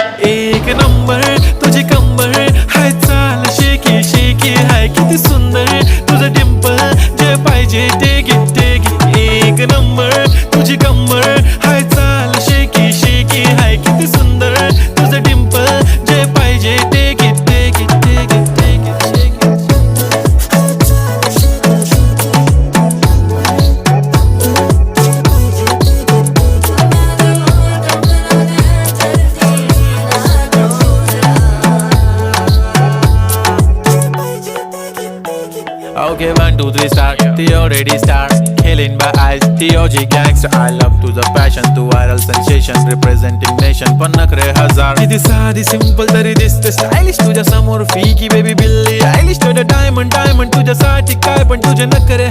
एक नंबर तुझी कंबर हाय, चाल शेकी शेकी हाय, किती सुंदर तुझं डिंपल, जे पाहिजे ते घे ते घे. एक नंबर तुझी कंबर हाय, चाल शेकी शेकी हाय, किती सुंदर तुझं डिंपल, जे पाहिजे ते घे ते घे ते घे ते घे. Okay, 1, 2, 3 start. The already start. Killing by eyes. The OG gangster. I love to the passion, to viral sensation, representing nation. पन्नकरे हजार. किती साधी simple तरी दिसते stylish तुझ्या समोर. फीकी baby बिल्ली. Stylish to the diamond, diamond तुझ्यासाठी काय पण तुझे नखरे.